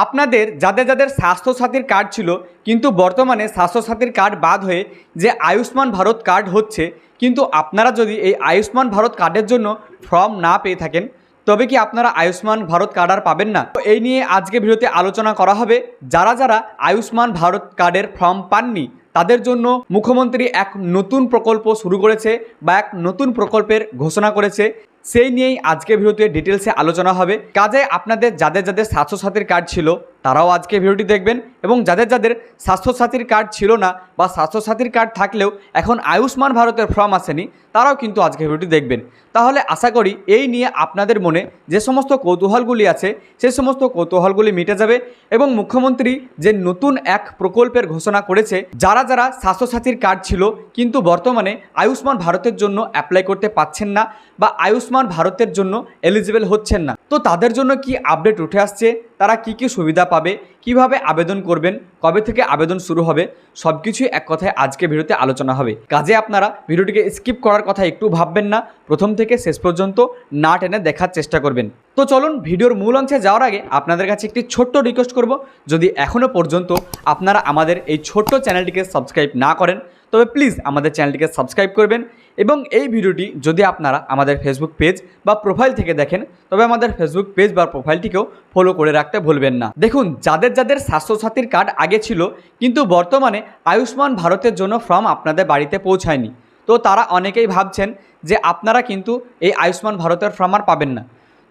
আপনাদের যাদের যাদের স্বাস্থ্যসাথীর কার্ড ছিল কিন্তু বর্তমানে স্বাস্থ্যসাথীর কার্ড বাদ হয়ে যে আয়ুষ্মান ভারত কার্ড হচ্ছে, কিন্তু আপনারা যদি এই আয়ুষ্মান ভারত কার্ডের জন্য ফর্ম না পেয়ে থাকেন তবে কি আপনারা আয়ুষ্মান ভারত কার্ড আর পাবেন না? তো এই নিয়ে আজকে ভিডিওতে আলোচনা করা হবে। যারা যারা আয়ুষ্মান ভারত কার্ডের ফর্ম পাননি তাদের জন্য মুখ্যমন্ত্রী এক নতুন প্রকল্প শুরু করেছে বা এক নতুন প্রকল্পের ঘোষণা করেছে, সেই নিয়েই আজকে ভিডিওতে ডিটেলসে আলোচনা হবে। কাজে আপনাদের যাদের যাদের স্বাস্থ্যসাথীর কার্ড ছিল তারাও আজকে ভিডিওটি দেখবেন, এবং যাদের যাদের স্বাস্থ্যসাথীর কার্ড ছিল না বা স্বাস্থ্যসাথীর কার্ড থাকলেও এখন আয়ুষ্মান ভারতের ফর্ম আসেনি তারাও কিন্তু আজকে ভিডিওটি দেখবেন। তাহলে আশা করি এই নিয়ে আপনাদের মনে যে সমস্ত কৌতূহলগুলি আছে সেই সমস্ত কৌতূহলগুলি মিটে যাবে, এবং মুখ্যমন্ত্রী যে নতুন এক প্রকল্পের ঘোষণা করেছে, যারা যারা স্বাস্থ্যসাথীর কার্ড ছিল কিন্তু বর্তমানে আয়ুষ্মান ভারতের জন্য অ্যাপ্লাই করতে পারছেন না বা আয়ুষ্মান ভারতের জন্য এলিজিবল হচ্ছেন না, তো তাদের জন্য কি আপডেট উঠে আসছে, তারা কি কি সুবিধা পাবে, কিভাবে আবেদন করবেন, কবে থেকে আবেদন শুরু হবে, সব কিছুই এক কথায় আজকে ভিডিওতে আলোচনা হবে। কাজে আপনারা ভিডিওটিকে স্কিপ করার কথা একটু ভাববেন না, প্রথম থেকে শেষ পর্যন্ত না টেনে দেখার চেষ্টা করবেন। তো চলুন ভিডিওর মূল অংশে যাওয়ার আগে আপনাদের কাছে একটি ছোট্ট রিকোয়েস্ট করব, যদি এখনও পর্যন্ত আপনারা আমাদের এই ছোট্ট চ্যানেলটিকে সাবস্ক্রাইব না করেন তবে প্লিজ আমাদের চ্যানেলটিকে সাবস্ক্রাইব করবেন, এবং এই ভিডিওটি যদি আপনারা আমাদের ফেসবুক পেজ বা প্রোফাইল থেকে দেখেন তবে আমাদের ফেসবুক পেজ বা প্রোফাইলটিকেও ফলো করে রাখতে ভুলবেন না। দেখুন, যাদের যাদের স্বাস্থ্যসাথীর কার্ড আগে ছিল কিন্তু বর্তমানে আয়ুষ্মান ভারতের জন্য ফর্ম আপনাদের বাড়িতে পৌঁছায়নি, তো তারা অনেকেই ভাবছেন যে আপনারা কিন্তু এই আয়ুষ্মান ভারতের ফর্ম আর পাবেন না।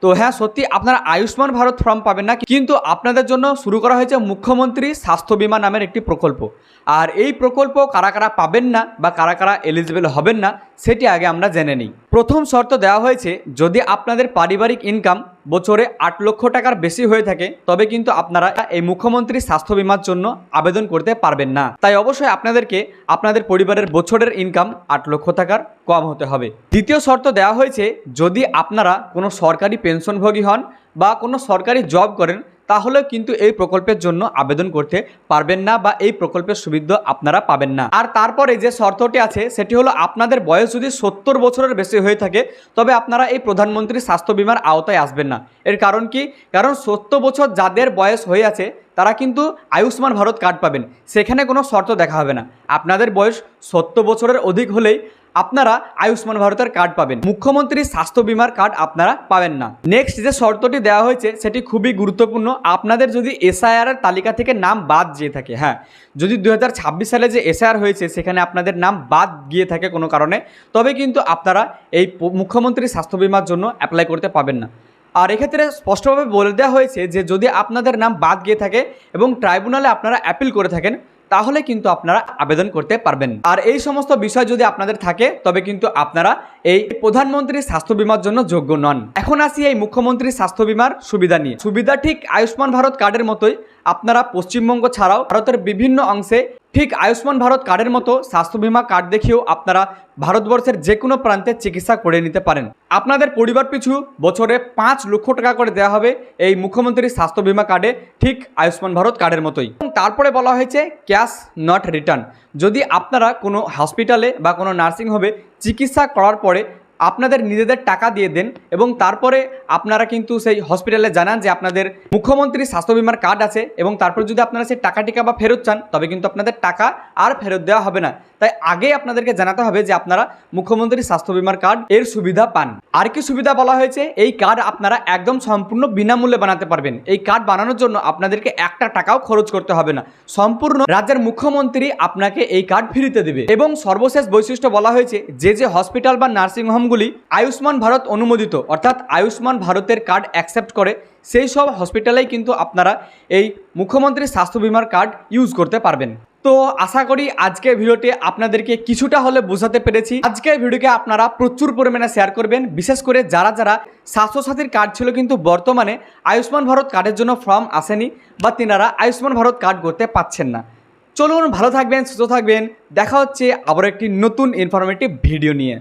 তো হ্যাঁ, সত্যি আপনারা আয়ুষ্মান ভারত ফর্ম পাবেন না, কিন্তু আপনাদের জন্য শুরু করা হয়েছে মুখ্যমন্ত্রী স্বাস্থ্য বিমা নামের একটি প্রকল্প। আর এই প্রকল্প কারা কারা পাবেন না বা কারা কারা এলিজিবল হবেন না সেটি আগে আমরা জেনে নিই। প্রথম শর্ত দেওয়া হয়েছে, যদি আপনাদের পারিবারিক ইনকাম বছরে 8 লক্ষ টাকার বেশি হয়ে থাকে তবে কিন্তু আপনারা এই মুখ্যমন্ত্রী স্বাস্থ্য বিমার জন্য আবেদন করতে পারবেন না। তাই অবশ্যই আপনাদেরকে আপনাদের পরিবারের বছরের ইনকাম 8 লক্ষ টাকার কম হতে হবে। দ্বিতীয় শর্ত দেওয়া হয়েছে, যদি আপনারা কোনো সরকারি পেনশনভোগী হন বা কোনো সরকারি জব করেন তাহলেও কিন্তু এই প্রকল্পের জন্য আবেদন করতে পারবেন না বা এই প্রকল্পের সুবিধা আপনারা পাবেন না। আর তারপরে যে শর্তটি আছে সেটি হলো, আপনাদের বয়স যদি 70 বছরের বেশি হয়ে থাকে তবে আপনারা এই প্রধানমন্ত্রী স্বাস্থ্য বিমার আওতায় আসবেন না। এর কারণ কি? কারণ 70 বছর যাদের বয়স হয়ে আছে তারা কিন্তু আয়ুষ্মান ভারত কার্ড পাবেন, সেখানে কোনো শর্ত দেখা হবে না। আপনাদের বয়স 70 বছরের অধিক হলেই আপনারা আয়ুষ্মান ভারতের কার্ড পাবেন, মুখ্যমন্ত্রী স্বাস্থ্য বিমার কার্ড আপনারা পাবেন না। নেক্সট যে শর্তটি দেওয়া হয়েছে সেটি খুবই গুরুত্বপূর্ণ, আপনাদের যদি এসআইআর এর তালিকা থেকে নাম বাদ গিয়ে থাকে, হ্যাঁ যদি 2026 সালে যে এসআইআর হয়েছে সেখানে আপনাদের নাম বাদ গিয়ে থাকে কোনো কারণে, তবে কিন্তু আপনারা এই মুখ্যমন্ত্রী স্বাস্থ্য বিমার জন্য অ্যাপ্লাই করতে পাবেন না। আর এক্ষেত্রে স্পষ্টভাবে বলে দেওয়া হয়েছে যে যদি আপনাদের নাম বাদ গিয়ে থাকে এবং ট্রাইব্যুনালে আপনারা অ্যাপিল করে থাকেন তাহলে কিন্তু আপনারা আবেদন করতে পারবেন। আর এই সমস্ত বিষয় যদি আপনাদের থাকে তবে কিন্তু আপনারা এই প্রধানমন্ত্রী স্বাস্থ্য বিমার জন্য যোগ্য নন। এখন আসি এই মুখ্যমন্ত্রী স্বাস্থ্য বিমার সুবিধা নিয়ে। সুবিধা ঠিক আয়ুষ্মান ভারত কার্ডের মতোই, আপনারা পশ্চিমবঙ্গ ছাড়াও ভারতের বিভিন্ন অংশে ঠিক আয়ুষ্মান ভারত কার্ডের মতো স্বাস্থ্য বিমা কার্ড দেখিয়েও আপনারা ভারতবর্ষের যে কোনো প্রান্তে চিকিৎসা করে নিতে পারেন। আপনাদের পরিবার পিছু বছরে 5 লক্ষ টাকা করে দেওয়া হবে এই মুখ্যমন্ত্রী স্বাস্থ্য বিমা কার্ডে, ঠিক আয়ুষ্মান ভারত কার্ডের মতোই। তারপরে বলা হয়েছে ক্যাশ নট রিটার্ন। যদি আপনারা কোনো হসপিটালে বা কোনো নার্সিংহোমে চিকিৎসা করার পরে আপনাদের নিজেদের টাকা দিয়ে দেন এবং তারপরে আপনারা কিন্তু সেই হসপিটালে জানান যে আপনাদের মুখ্যমন্ত্রী স্বাস্থ্য বিমার কার্ড আছে, এবং তারপর যদি আপনারা সেই টাকাটিকে বা ফেরত চান তবে কিন্তু আপনাদের টাকা আর ফেরত দেওয়া হবে না। তাই আগেই আপনাদেরকে জানাতে হবে যে আপনারা মুখ্যমন্ত্রী স্বাস্থ্য বিমার কার্ড এর সুবিধা পান। আর কি সুবিধা বলা হয়েছে, এই কার্ড আপনারা একদম সম্পূর্ণ বিনামূল্যে বানাতে পারবেন। এই কার্ড বানানোর জন্য আপনাদেরকে 1 টাকাও খরচ করতে হবে না, সম্পূর্ণ রাজ্যের মুখ্যমন্ত্রী আপনাকে এই কার্ড ফ্রিতে দেবে। এবং সর্বশেষ বৈশিষ্ট্য বলা হয়েছে, যে যে হসপিটাল বা নার্সিংহোমগুলি আয়ুষ্মান ভারত অনুমোদিত অর্থাৎ আয়ুষ্মান ভারতের কার্ড অ্যাকসেপ্ট করে সেই সব হসপিটালেই কিন্তু আপনারা এই মুখ্যমন্ত্রী স্বাস্থ্য বিমার কার্ড ইউজ করতে পারবেন। তো আশা করি আজকের ভিডিওটি আপনাদেরকে কিছুটা হলে বোঝাতে পেরেছি। আজকের ভিডিওকে আপনারা প্রচুর পরিমাণে শেয়ার করবেন, বিশেষ করে যারা যারা স্বাস্থ্যসাথীর কার্ড ছিল কিন্তু বর্তমানে আয়ুষ্মান ভারত কার্ডের জন্য ফর্ম আসেনি বা তিনারা আয়ুষ্মান ভারত কার্ড করতে পারছেন না। চলুন, ভালো থাকবেন, সুস্থ থাকবেন, দেখা হচ্ছে আবার একটি নতুন ইনফরমেটিভ ভিডিও নিয়ে।